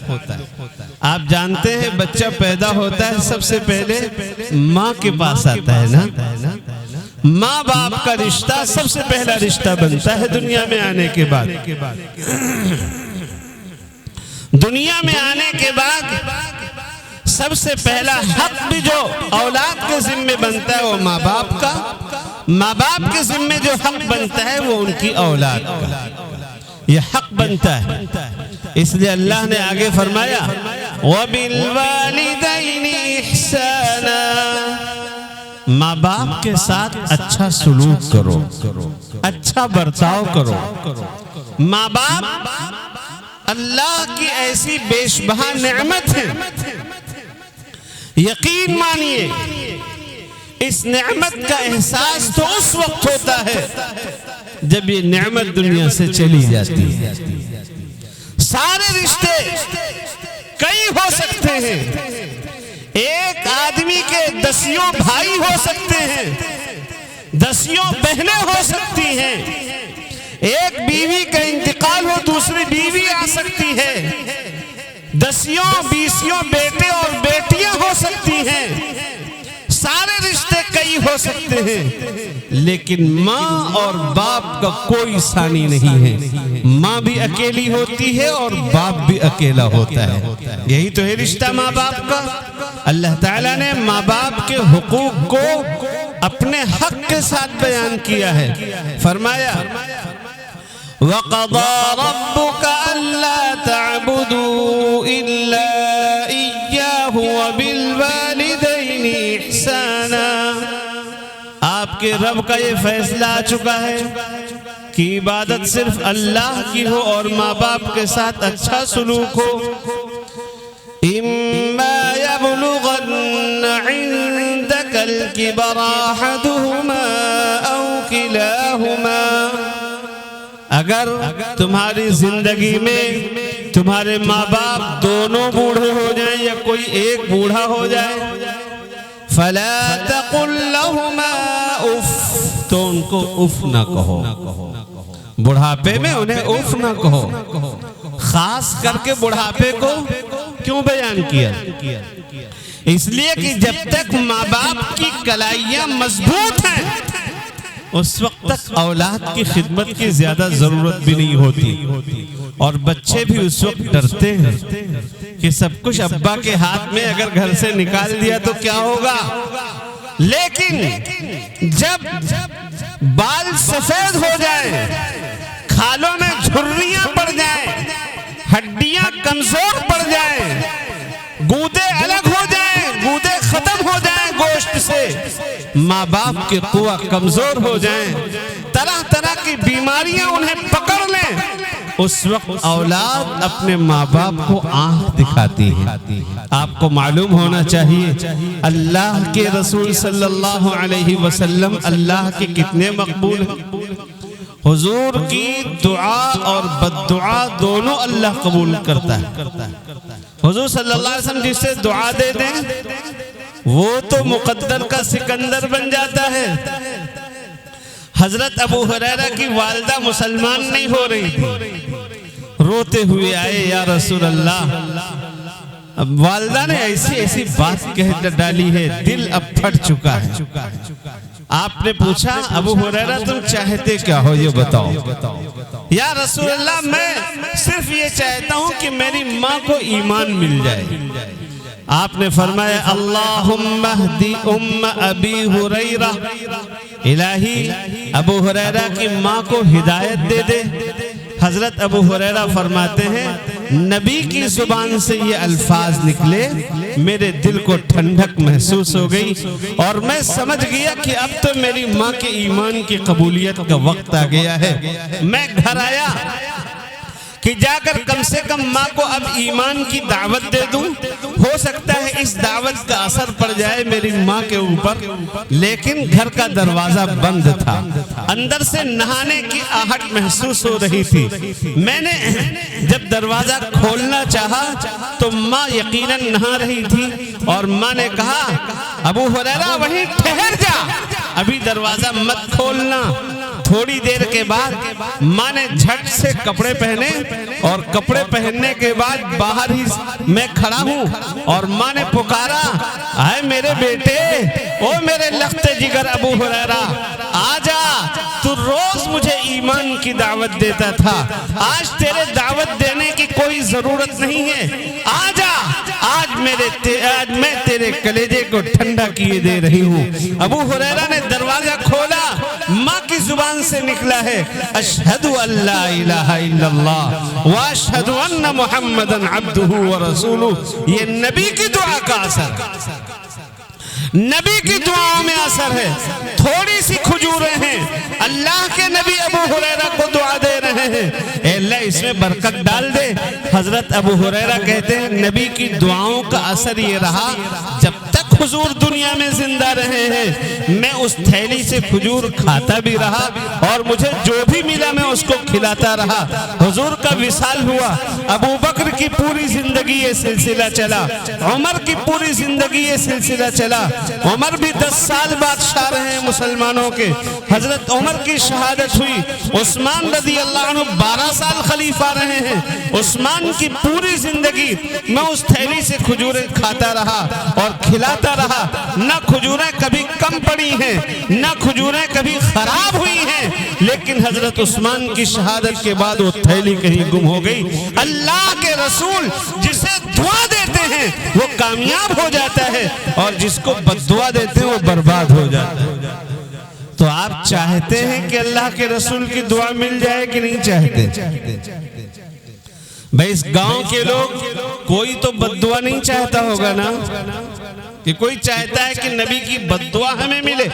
آپ جانتے ہیں بچہ پیدا ہوتا ہے سب سے پہلے ماں کے پاس آتا ہے نا. ماں باپ کا رشتہ سب سے پہلا رشتہ بنتا ہے دنیا میں آنے کے بعد. دنیا میں آنے کے بعد سب سے پہلا حق بھی جو اولاد کے ذمہ بنتا ہے وہ ماں باپ کا. ماں باپ کے ذمہ جو حق بنتا ہے وہ ان کی اولاد کا یہ حق بنتا ہے. اس لیے اللہ نے آگے فرمایا وَبِالْوَالِدَيْنِ إِحْسَانًا. ماں باپ کے ساتھ اچھا سلوک کرو اچھا برتاؤ کرو. ماں باپ اللہ کی ایسی بیش بہا نعمت ہے. یقین مانیے اس نعمت کا احساس تو اس وقت ہوتا ہے جب یہ نعمت دنیا سے چلی جاتی ہے. سارے رشتے کئی ہو سکتے ہیں. ایک آدمی کے 10 بھائی ہو سکتے ہیں 10 بہنیں ہو سکتی ہیں. ایک بیوی کا انتقال ہو دوسری بیوی آ سکتی ہے. 10-20 بیٹے اور بیٹیاں ہو سکتی ہیں. سارے رشتے کئی ہو سکتے ہیں لیکن ماں اور باپ کا کوئی ثانی نہیں ہے. ماں بھی اکیلی ہوتی ہے اور باپ بھی اکیلا ہوتا ہے. یہی تو ہے رشتہ ماں باپ کا. اللہ تعالیٰ نے ماں باپ کے حقوق کو اپنے حق کے ساتھ بیان کیا ہے. فرمایا وَقَضَى رَبُّكَ أَلَّا تَعْبُدُوا إِلَّا إِيَّاهُ وَبِالْوَالِدَيْنِ إِحْسَانًا. آپ کے رب کا یہ فیصلہ آ چکا ہے کہ عبادت صرف اللہ کی ہو اور ماں باپ کے ساتھ اچھا سلوک ہو. إِمَّا يَبْلُغَنَّ عِندَكَ الْكِبَرَ أَحَدُهُمَا أَوْ كِلَاهُمَا اگر تمہاری زندگی میں تمہارے ماں باپ دونوں بوڑھے ہو جائیں یا کوئی ایک بوڑھا ہو جائے فَلَا تَقُلْ لَهُمَا اُف، تو ان کو اف نہ کہو. بڑھاپے میں انہیں اف نہ کہو. خاص کر کے بڑھاپے کو کیوں بیان کیا؟ اس لیے کہ جب تک ماں باپ کی کلائیاں مضبوط ہیں اس وقت تک اولاد کی خدمت کی زیادہ ضرورت بھی نہیں ہوتی، اور بچے بھی اس وقت ڈرتے ہیں کہ سب کچھ ابا کے ہاتھ میں اگر گھر سے نکال دیا تو کیا ہوگا. لیکن جب بال سفید ہو جائیں، کھالوں میں جھریاں پڑ جائیں، ہڈیاں کمزور پڑ جائیں، گودے الگ ہو جائیں، گودے ختم ہو جائیں گوشت سے، ماں باپ کی قوہ کمزور ہو جائیں، طرح طرح کی بیماریاں انہیں پکڑ لیں، اس وقت اولاد اپنے ماں باپ کو آنکھ دکھاتی ہے. آپ کو معلوم ہونا چاہیے اللہ کے رسول صلی اللہ علیہ وسلم اللہ کے کتنے مقبول ہیں. حضور کی دعا اور بد دعا دونوں اللہ قبول کرتا ہے. حضور صلی اللہ علیہ وسلم جسے دعا دے دیں وہ تو مقدر کا سکندر بن جاتا ہے. حضرت ابو ہریرہ کی والدہ مسلمان نہیں ہو رہی تھی، روتے ہوئے آئے یا رسول اللہ. اب والدہ نے ایسی بات کہہ ڈالی ہے، دل اب پھٹ چکا ہے. آپ نے پوچھا ابو ہریرہ تم چاہتے کیا ہو یہ بتاؤ. یا رسول اللہ میں صرف یہ چاہتا ہوں کہ میری ماں کو ایمان مل جائے. آپ نے فرمایا اللہم اہدی ام ابی ہریرہ، الہی ابو ہریرہ کی ماں کو ہدایت دے دے. حضرت ابو ہریرہ فرماتے ہیں نبی کی زبان سے یہ الفاظ نکلے، میرے دل کو ٹھنڈک محسوس ہو گئی اور میں سمجھ گیا کہ اب تو میری ماں کے ایمان کی قبولیت کا وقت آ گیا ہے. میں گھر آیا کہ جا کر کم سے کم ماں کو اب ایمان کی دعوت دے دوں، ہو سکتا ہے اس دعوت کا اثر پڑ جائے میری ماں کے اوپر. لیکن گھر کا دروازہ بند تھا، اندر سے نہانے کی آہٹ محسوس ہو رہی تھی. میں نے جب دروازہ کھولنا چاہا تو ماں یقیناً نہا رہی تھی، اور ماں نے کہا ابو ہریرہ وہیں ٹھہر جا، ابھی دروازہ مت کھولنا. تھوڑی دیر کے بعد ماں نے جھٹ سے کپڑے پہنے، اور کپڑے پہننے کے بعد باہر ہی میں کھڑا ہوں اور ماں نے پکارا اے میرے بیٹے، او میرے لخت جگر ابو ہریرہ آ جا، تو روز مجھے ایمان کی دعوت دیتا تھا، آج تیرے دعوت دینے کی کوئی ضرورت نہیں ہے، آ جا، آج میں تیرے کلیجے کو ٹھنڈا کیے دے رہی ہوں. ابو ہریرہ نے دروازہ کھولا، ماں کی زبان سے نکلا ہے اشہد ان لا الہ الا اللہ واشہد ان محمدن عبدہ ورسولہ. یہ نبی کی دعا کا اثر، نبی کی دعاؤں میں اثر ہے. تھوڑی سی کھجوریں ہیں، اللہ کے نبی ابو ہریرہ کو دعا دے رہے ہیں اے اللہ اس میں برکت ڈال دے. حضرت ابو ہریرہ کہتے ہیں نبی کی دعاؤں کا اثر یہ رہا جب تک حضور دنیا میں زندہ رہے ہیں میں اس تھیلی سے کھجور کھاتا بھی رہا اور مجھے جو بھی ملا میں اس کو کھلاتا رہا. حضور کا وصال ہوا، ابو بکر کی پوری زندگی یہ سلسلہ چلا، عمر کی پوری زندگی یہ سلسلہ چلا. عمر بھی 10 سال بادشاہ رہے ہیں مسلمانوں کے. حضرت عمر کی شہادت ہوئی، عثمان رضی اللہ عنہ 12 سال خلیفہ رہے ہیں. عثمان کی پوری زندگی میں اس تھیلی سے کھجوریں کھاتا رہا اور کھلاتا رہا. نہ کھجوریں کبھی کم پڑی ہیں، نہ کھجوریں کبھی خراب ہوئی ہیں. لیکن حضرت عثمان کی شہادت کے بعد وہ تھیلی کہیں گم ہو گئی. اللہ کے رسول جسے دعا دیتے ہیں وہ کامیاب ہو جاتا ہے، اور جس کو بد دعا دیتے ہیں وہ برباد ہو جاتا ہے. تو آپ چاہتے ہیں کہ اللہ کے رسول کی دعا مل جائے کہ نہیں چاہتے؟ بھئی اس گاؤں کے لوگ کوئی تو بد دعا نہیں چاہتا ہوگا نا، کہ کوئی چاہتا ہے کہ نبی کی بد دعا ہمیں ملے.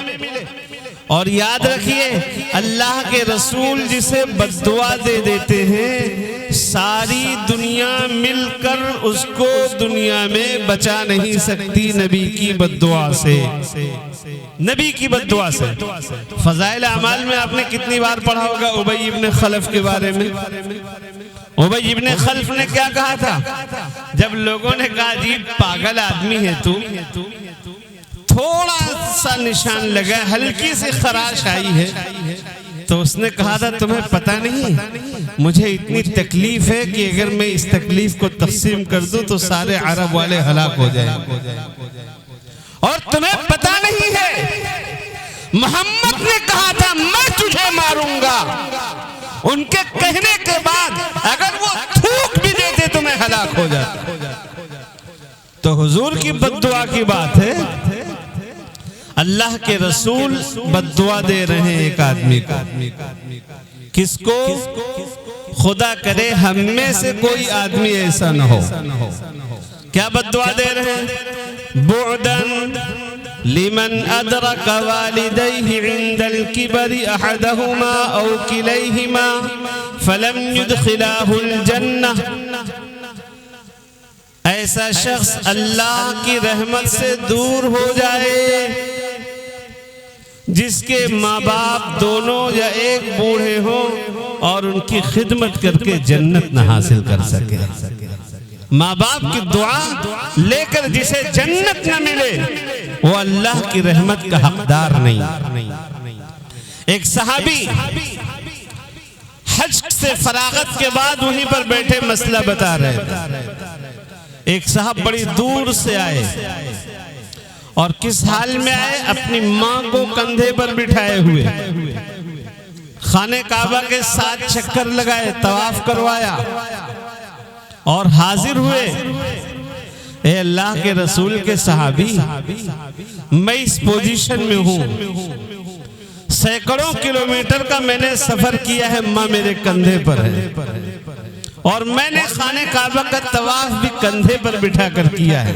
اور یاد رکھیے اللہ کے رسول جسے بد دعا دے دیتے ہیں ساری دنیا مل کر اس کو دنیا میں بچا نہیں سکتی نبی کی بد دعا سے، نبی کی بد دعا سے۔ فضائل اعمال میں آپ نے کتنی بار پڑھا ہوگا ابی ابن خلف کے بارے میں۔ ابی ابن خلف نے کیا کہا تھا جب لوگوں نے کہا جی پاگل آدمی ہے تو، تھوڑا سا نشان لگا، ہلکی سی خراش آئی ہے، تو اس نے کہا تھا تمہیں پتہ نہیں مجھے اتنی تکلیف ہے کہ اگر میں اس تکلیف کو تقسیم کر دوں تو سارے عرب والے ہلاک ہو جائیں، اور تمہیں پتہ نہیں ہے محمد نے کہا تھا میں تجھے ماروں گا، ان کے کہنے کے بعد اگر وہ تھوک بھی دیتے تو میں ہلاک ہو جاتا۔ تو حضور کی بد دعا کی بات ہے، اللہ کے رسول بد دعا دے رہے ہیں ایک آدمی کو، کس کو؟ خدا کرے ہم میں سے کوئی آدمی ایسا نہ ہو۔ کیا بد دعا دے رہے ہیں؟ بعدن لمن ادرک والدیہ عند الکبر احدہما او کلیہما فلم یدخلاہ الجنہ۔ ایسا شخص اللہ کی رحمت سے دور ہو جائے جس کے ماں باپ دونوں یا ایک بوڑھے ہوں اور ان کی خدمت کر کے جنت نہ حاصل کر سکے۔ ماں باپ کی دعا لے کر جسے جنت نہ ملے وہ اللہ کی رحمت کا حقدار نہیں۔ ایک صحابی حج سے فراغت کے بعد وہیں پر بیٹھے مسئلہ بتا رہے تھے۔ ایک صاحب بڑی دور سے آئے اور کس حال میں آئے؟ اپنی ماں کو کندھے پر بٹھائے ہوئے، خانہ کعبہ کے 7 چکر لگائے، طواف کروایا اور حاضر ہوئے۔ اے اللہ کے رسول کے صحابی، میں اس پوزیشن میں ہوں، سینکڑوں کلومیٹر کا میں نے سفر کیا ہے، ماں میرے کندھے پر ہے اور میں نے خانہ کعبہ کا طواف بھی کندھے پر بٹھا کر کیا ہے،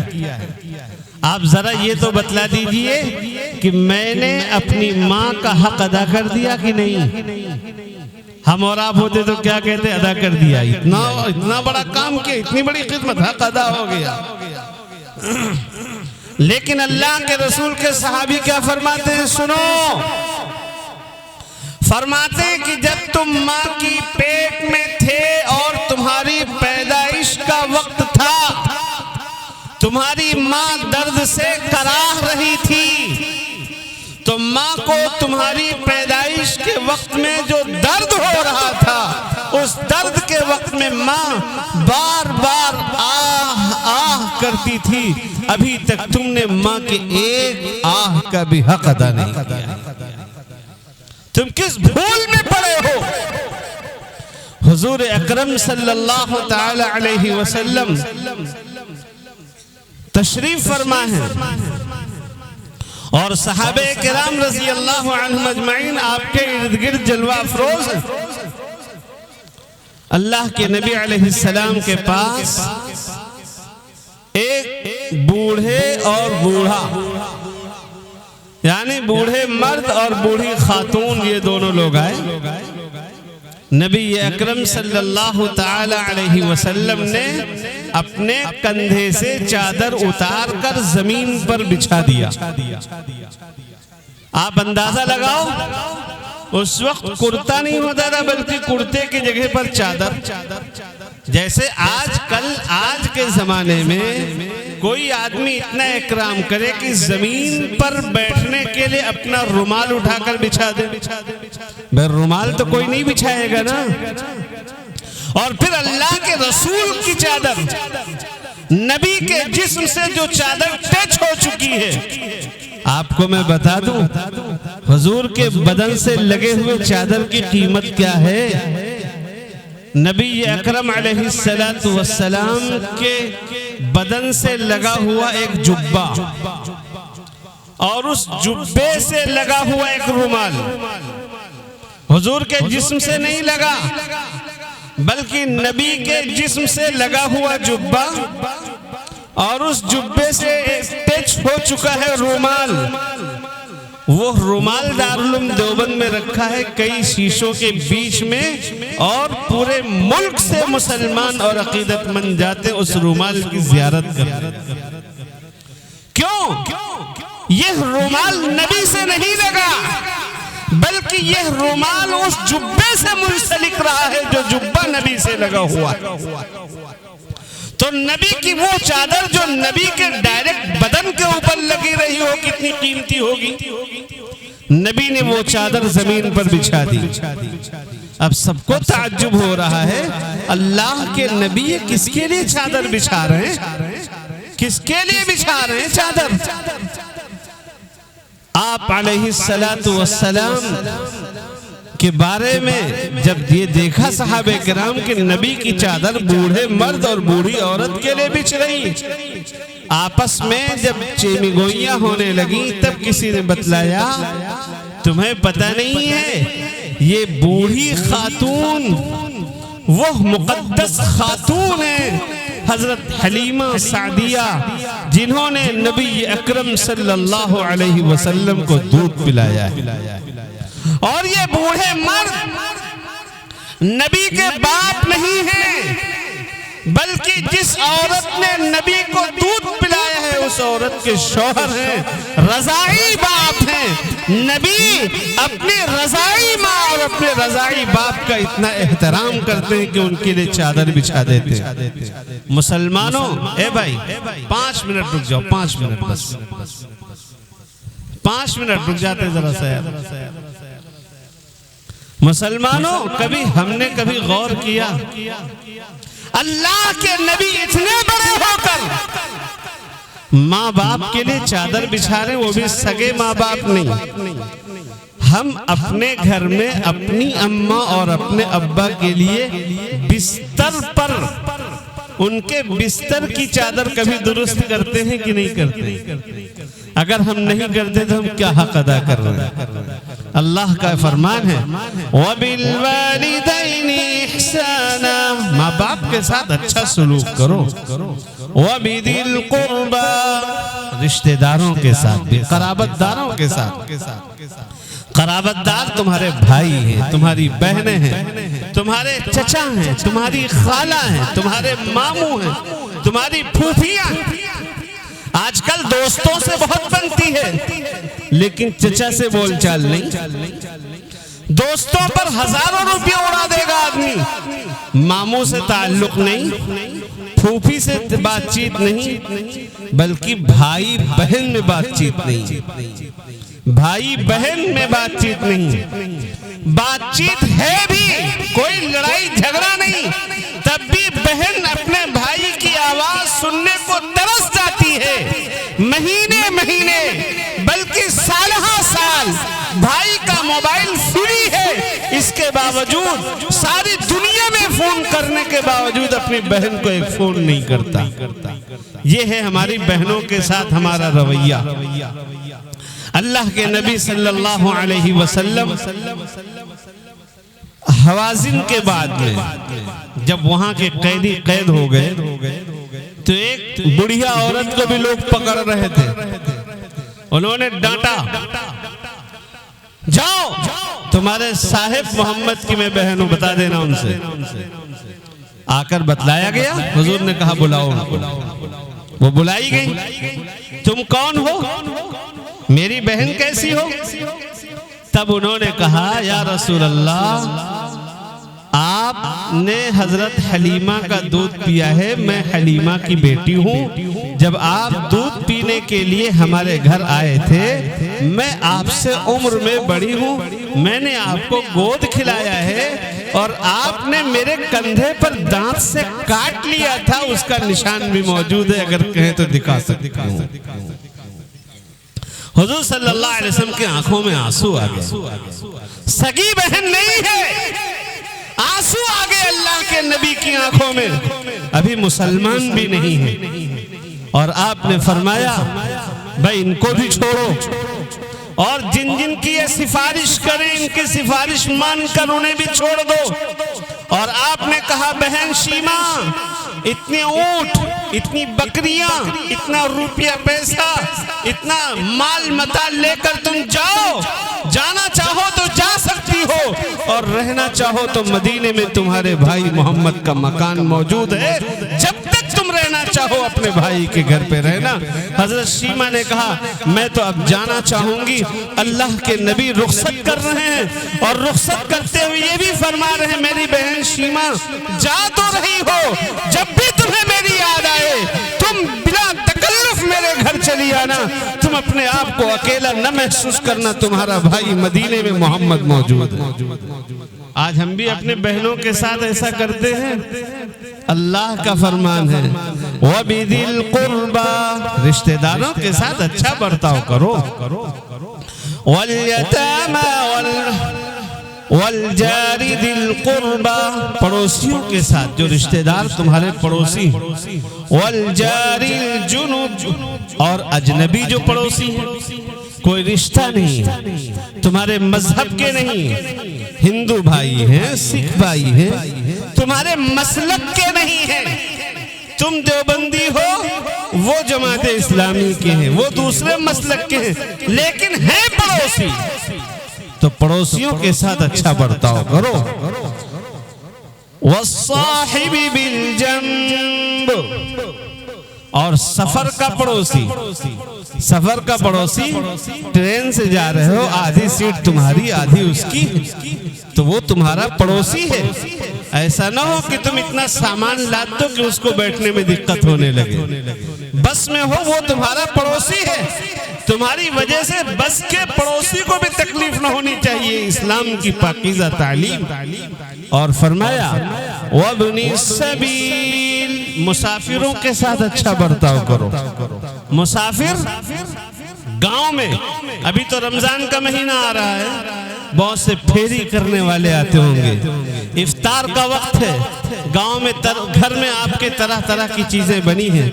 آپ ذرا یہ تو بتلا دیجئے کہ میں نے اپنی ماں کا حق ادا کر دیا کہ نہیں؟ ہم اور آپ ہوتے تو کیا کہتے؟ ادا کر دیا، اتنا بڑا کام کیا، اتنی بڑی خدمت، حق ادا ہو گیا۔ لیکن اللہ کے رسول کے صحابی کیا فرماتے ہیں؟ سنو، فرماتے ہیں کہ جب تم ماں کی پیٹ میں تھے اور تمہاری پیدائش کا وقت تھا، تمہاری ماں درد سے کراہ رہی تھی، تو ماں کو تمہاری پیدائش کے وقت میں جو درد ہو رہا تھا اس درد کے وقت میں ماں بار بار آہ آہ کرتی تھی، ابھی تک تم نے ماں کے ایک آہ کا بھی حق ادا نہیں کیا۔ تم کس بھول میں پڑے ہو؟ حضور اکرم صلی اللہ تعالی علیہ وسلم تشریف فرما ہے اور صحابہ کرام رضی اللہ عنہم اجمعین آپ کے ارد گرد جلوہ افروز ہیں۔ اللہ کے نبی علیہ السلام کے پاس ایک بوڑھے اور بوڑھا، یعنی بوڑھے مرد اور بوڑھی خاتون، یہ دونوں لوگ آئے۔ نبی اکرم صلی اللہ تعالی علیہ وسلم نے اپنے کندھے سے چادر اتار کر زمین پر بچھا دیا۔ آپ اندازہ لگاؤ، اس وقت کرتا نہیں ہوتا تھا بلکہ کرتے کی جگہ پر چادر، جیسے آج کل آج کے زمانے میں کوئی آدمی اتنا اکرام کرے کہ زمین پر بیٹھنے کے لیے اپنا رومال اٹھا کر بچھا دے۔ بھئی رومال تو کوئی نہیں بچھائے گا نا، اور پھر اللہ کے رسول کی چادر، نبی کے جسم سے جو چادر ٹچ ہو چکی ہے، آپ کو میں بتا دوں حضور کے بدن سے لگے ہوئے چادر کی قیمت کیا ہے۔ نبی اکرم علیہ السلام کے بدن سے لگا ہوا ایک جبہ اور اس جبے سے لگا ہوا ایک رومال حضور کے جسم سے نہیں لگا بلکہ نبی کے جسم سے لگا ہوا جبہ اور اس جبے سے ٹچ ہو چکا ہے رومال، وہ رومال دارالعلوم دیوبند میں رکھا ہے کئی شیشوں کے بیچ میں، اور پورے ملک سے مسلمان اور عقیدت مند جاتے اس رومال کی زیارت کرتے۔ کیوں؟ یہ رومال نبی سے نہیں لگا، بلکہ یہ رومال اس جبے سے منسلک رہا ہے جو جبہ نبی سے لگا ہوا ہے۔ تو نبی کی وہ چادر جو نبی کے ڈائریکٹ بدن کے اوپر لگی رہی ہو کتنی قیمتی ہوگی؟ نبی نے وہ چادر زمین پر بچھا دی۔ اب سب کو تعجب ہو رہا ہے، اللہ کے نبی یہ کس کے لیے چادر بچھا رہے ہیں؟ کس کے لیے بچھا رہے ہیں چادر؟ آپ علیہ السلام کے بارے میں جب یہ دیکھا صحابہ کرام کہ نبی کی چادر بوڑھے مرد اور بوڑھی عورت کے لیے بچھ رہی، آپس میں جب چیمی گوئیاں ہونے لگی تب کسی نے بتلایا تمہیں پتہ نہیں ہے یہ بوڑھی خاتون وہ مقدس خاتون ہے حضرت حلیمہ سعدیہ جنہوں نے نبی اکرم صلی اللہ علیہ وسلم کو دودھ پلایا ہے، اور یہ بوڑھے مرد نبی کے باپ نہیں ہیں، بلکہ جس عورت نے نبی کو دودھ پلایا ہے اس عورت کے شوہر ہیں، رضاعی باپ ہیں۔ نبی اپنی رضاعی ماں اور اپنے رضاعی باپ کا اتنا احترام کرتے ہیں کہ ان کے لیے چادر بچھا دیتے ہیں۔ مسلمانوں، اے بھائی 5 منٹ رک جاؤ، 5 منٹ بس، 5 منٹ رک جاتے ذرا سا یار۔ مسلمانوں، کبھی ہم نے کبھی غور کیا اللہ کے نبی اتنے بڑے ہو کر ماں باپ کے لیے چادر بچھا رہے ہیں، وہ بھی سگے ماں باپ نہیں۔ ہم اپنے گھر میں اپنی اماں اور اپنے ابا کے لیے بستر پر ان کے بستر کی چادر کبھی درست کرتے ہیں کہ نہیں کرتے؟ اگر ہم نہیں کرتے تو ہم کیا حق ادا کر رہے ہیں؟ اللہ کا فرمان ہے وَبِالْوَالِدَيْنِ إِحْسَانًا، ماں باپ کے ساتھ اچھا سلوک کرو، وَبِذِي الْقُرْبَى، رشتہ داروں کے ساتھ بھی، قرابت داروں کے ساتھ۔ قرابت دار تمہارے بھائی ہیں، تمہاری بہنیں ہیں، تمہارے چچا ہیں، تمہاری خالہ ہیں، تمہارے ماموں ہیں، تمہاری پھوپھیاں ہیں۔ آج کل دوستوں سے بہت بنتی ہے لیکن چچا سے بول چال نہیں۔ دوستوں پر ہزاروں روپیہ اڑا دے گا آدمی، ماموں سے تعلق نہیں، پھوپھی سے بات چیت نہیں، بلکہ بھائی بہن میں بات چیت نہیں، بھائی بہن میں بات چیت نہیں، بات چیت ہے بھی، کوئی لڑائی جھگڑا نہیں، تب بھی بہن اپنے بھائی کی آواز سننے کو ترس جاتی ہے، مہینے مہینے بلکہ سالہ سال بھائی کا موبائل فری ہے، اس کے باوجود ساری دنیا میں فون کرنے کے باوجود اپنی بہن کو ایک فون نہیں کرتا۔ یہ ہے ہماری بہنوں کے ساتھ ہمارا رویہ۔ اللہ کے نبی صلی اللہ علیہ وسلم حوازن کے بعد میں جب وہاں کے قیدی قید ہو گئے تو ایک بڑھیا عورت کو بھی لوگ پکڑ رہے تھے، انہوں نے ڈانٹا، جاؤ تمہارے صاحب محمد کی میں بہن ہوں، بتا دینا ان سے۔ آ کر بتلایا گیا، حضور نے کہا بلاؤ، وہ بلائی گئی، تم کون ہو، میری بہن کیسی ہو؟ تب انہوں نے کہا یا رسول اللہ آپ نے حضرت حلیمہ کا دودھ پیا ہے، میں حلیمہ کی بیٹی ہوں، جب آپ دودھ پینے کے لیے ہمارے گھر آئے تھے میں آپ سے عمر میں بڑی ہوں، میں نے آپ کو گود کھلایا ہے اور آپ نے میرے کندھے پر دانت سے کاٹ لیا تھا، اس کا نشان بھی موجود ہے، اگر کہیں تو دکھا سکتا ہوں۔ حضور صلی اللہ علیہ وسلم کی آنکھوں میں آنسو آ گئے، سگی بہن نہیں ہے، آنسو آ گئے اللہ کے نبی کی آنکھوں میں، ابھی مسلمان بھی نہیں ہے، اور آپ نے فرمایا بھائی ان کو بھی چھوڑو، اور جن جن کی یہ سفارش کریں ان کی سفارش مان کر انہیں بھی چھوڑ دو۔ اور آپ نے کہا بہن شیما اتنے اونٹ اتنی بکریاں، اتنا روپیہ پیسہ، اتنا مال متا لے کر تم جاؤ، جانا چاہو تو جا سکتی ہو، اور رہنا چاہو تو مدینے میں تمہارے بھائی محمد کا مکان موجود ہے، جب تک تم رہنا چاہو اپنے بھائی کے گھر پہ رہنا۔ حضرت شیمہ نے کہا میں تو اب جانا چاہوں گی، اللہ کے نبی رخصت کر رہے ہیں، اور رخصت کرتے ہوئے یہ بھی فرما رہے ہیں میری بہن شیمہ جا تو رہی ہو، جب بھی تمہیں میری یاد آئے تم بلا تکلف میرے گھر چلی آنا، تم اپنے آپ کو اکیلا نہ محسوس کرنا، تمہارا بھائی مدینے میں محمد موجود ہے۔ آج ہم بھی اپنے بہنوں کے ساتھ ایسا کرتے ہیں؟ اللہ کا فرمان ہے وَبِذِي الْقُرْبَى، رشتہ داروں کے ساتھ اچھا برتاؤ کرو، وَالْيَتَامَى وَالْجَارِ ذِي الْقُرْبَى، پڑوسیوں کے ساتھ جو رشتہ دار تمہارے پڑوسی ہیں، وَالْجَارِ الْجُنُبِ، اور اجنبی جو پڑوسی ہیں، کوئی رشتہ نہیں، تمہارے مذہب کے نہیں، ہندو بھائی ہیں، سکھ بھائی ہیں، تمہارے مسلک کے نہیں ہیں، تم دیوبندی ہو، وہ جماعت اسلامی کے ہیں، وہ دوسرے مسلک کے ہیں، لیکن ہیں پڑوسی، تو پڑوسیوں کے ساتھ اچھا برتاؤ کرو۔ وَالصَّاحِبِ بِالْجَنْبِ، اور سفر کا پڑوسی، سفر کا پڑوسی، ٹرین سے جا رہے ہو، آدھی سیٹ تمہاری آدھی اس کی، تو وہ تمہارا پڑوسی ہے۔ ایسا نہ ہو کہ تم اتنا سامان لاد دو کہ اس کو بیٹھنے میں دقت ہونے لگے، بس میں ہو وہ تمہارا پڑوسی ہے، تمہاری وجہ سے بس کے پڑوسی کو بھی تکلیف نہ ہونی چاہیے، اسلام کی پاکیزہ تعلیم۔ اور فرمایا وَابْنِ السَّبِيلِ، مسافروں کے ساتھ اچھا برتاؤ کرو۔ مسافر گاؤں میں، ابھی تو رمضان کا مہینہ آ رہا ہے، بہت سے پھیری کرنے والے آتے ہوں گے، افطار کا وقت ہے، گاؤں میں گھر میں آپ کے طرح طرح کی چیزیں بنی ہیں،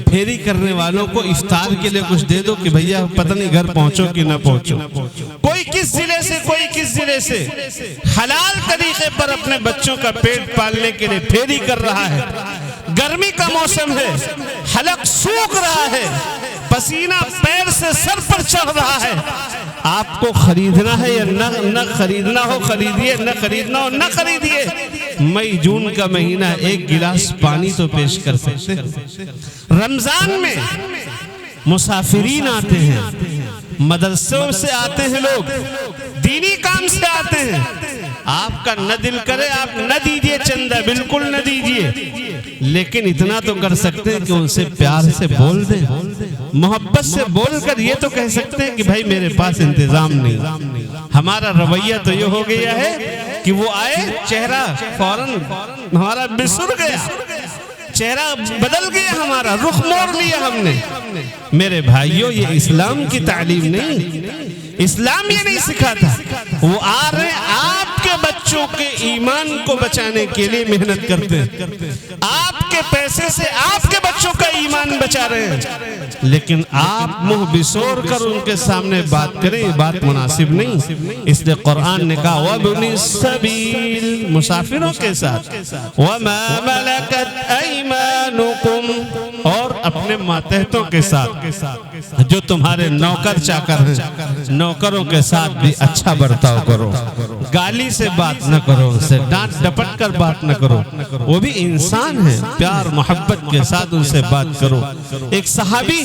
پھیری کرنے والوں کو افطار کے لیے کچھ دے دو کہ بھیا پتہ نہیں گھر پہنچو کہ نہ پہنچو، کوئی کس ضلع سے کوئی کس ضلع سے حلال طریقے پر اپنے بچوں کا پیٹ پالنے کے لیے پھیری کر رہا ہے، گرمی کا موسم ہے، حلق سوکھ رہا ہے، پسینہ پیر سے سر پر چڑھ رہا ہے، آپ کو خریدنا ہے یا نہ خریدنا ہو خریدیے، نہ خریدنا ہو نہ خریدیے، مئی جون کا مہینہ، ایک گلاس پانی تو پیش کر سکتے ہیں۔ رمضان میں مسافرین آتے ہیں، مدرسوں سے آتے ہیں، لوگ دینی کام سے آتے ہیں، آپ کا نہ دل کرے آپ نہ دیجئے چندہ، بالکل نہ دیجئے، لیکن اتنا تو کر سکتے ہیں کہ ان سے پیار سے بول دیں، محبت سے بول کر یہ تو کہہ سکتے ہیں کہ بھائی میرے پاس انتظام نہیں۔ ہمارا رویہ تو یہ ہو گیا ہے کہ وہ آئے، چہرہ فوراً ہمارا بسر گیا، چہرہ بدل گیا، ہمارا رخ موڑ لیا ہم نے۔ میرے بھائیوں، یہ اسلام کی تعلیم نہیں، اسلام یہ نہیں سکھاتا۔ وہ آ رہے آپ کے بچوں کے ایمان کو بچانے کے لیے محنت کرتے ہیں، آپ کے پیسے سے آپ کے بچوں کا ایمان بچا رہے ہیں، لیکن آپ منہ بسور کر ان کے سامنے بات کریں، یہ بات مناسب نہیں۔ اس لیے قرآن نے کہا وَابْنِ السَّبِيلِ، مسافروں کے ساتھ، وَمَا مَلَكَتْ أَيْمَانُكُمْ، اور اپنے ماتحتوں کے ساتھ جو تمہارے نوکر چاکر ہیں، نوکروں کے ساتھ بھی اچھا برتاؤ کرو، گالی سے بات نہ کرو، ان سے ڈانٹ ڈپٹ کر بات نہ کرو، وہ بھی انسان ہیں، پیار محبت کے ساتھ ان سے بات کرو۔ ایک صحابی،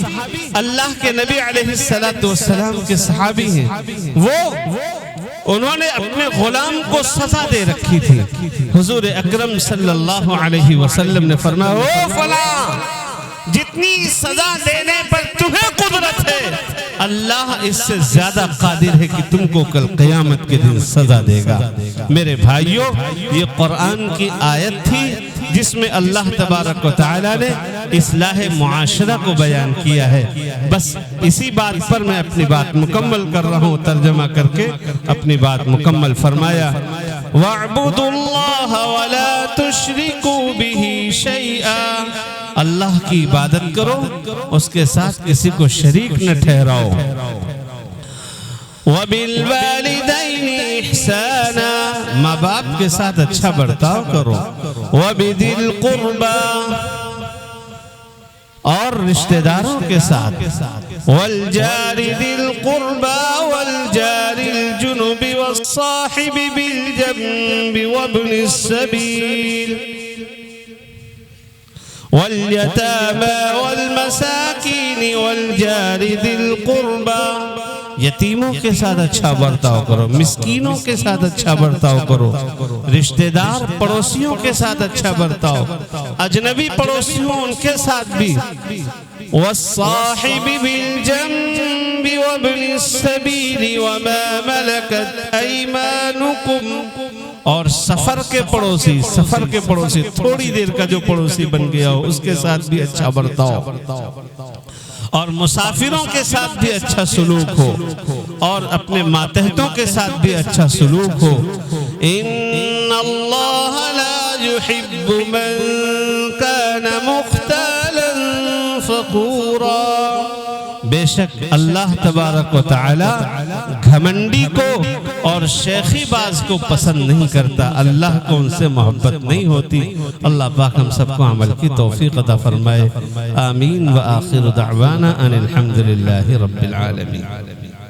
اللہ کے نبی علیہ السلام کے صحابی ہیں، انہوں نے اپنے غلام کو سزا دے رکھی تھی، حضور اکرم صلی اللہ علیہ وسلم نے فرمایا او فلاں، جتنی سزا دینے پر تمہیں قدرت ہے، اللہ اس سے زیادہ قادر ہے کہ تم کو کل قیامت کے دن سزا دے گا۔ میرے بھائیوں، یہ قرآن کی آیت تھی جس میں اللہ تبارک و تعالیٰ نے اصلاح معاشرہ کو بیان کیا ہے۔ بس اسی بات پر میں اپنی بات مکمل کر رہا ہوں، ترجمہ کر کے اپنی بات مکمل فرمایا وَاعْبُدُوا اللَّهَ وَلَا تُشْرِكُوا بِهِ شَيْئًا، اللہ کی عبادت کرو، اس کے ساتھ کسی کو شریک نہ ٹھہراؤ۔ وَبِالْوَالِدَيْنِ إِحْسَانًا، ماں باپ کے ساتھ اچھا برتاؤ کرو۔ وَبِذِي الْقُرْبَى، اور رشتہ داروں کے ساتھ والجار ذی القربى والجار الجنب والصاحب بالجنب وابن السبيل واليتامى والمساكين والجار ذی القربى یتیموں کے ساتھ اچھا برتاؤ کرو، مسکینوں کے ساتھ اچھا برتاؤ کرو، رشتہ دار پڑوسیوں کے ساتھ اچھا برتاؤ، اجنبی پڑوسیوں ان کے ساتھ بھی، والصاحب بالجنب وابن السبیل وما ملکت ایمانکم، اور سفر کے پڑوسی تھوڑی دیر کا جو پڑوسی بن گیا ہو اس کے ساتھ بھی اچھا برتاؤ، اور مسافروں کے ساتھ بھی اچھا سلوک ہو، اور اپنے ماتحتوں کے ساتھ بھی اچھا سلوک ہو۔ ان اللہ لا يحب من كان مختالا فخورا، بے شک اللہ تبارک و تعالی گھمنڈی کو اور شیخی باز کو پسند نہیں کرتا، اللہ کو ان سے محبت نہیں ہوتی۔ اللہ پاک ہم سب کو عمل کی توفیق عطا فرمائے، آمین۔ وآخر دعوانا ان الحمدللہ رب العالمین۔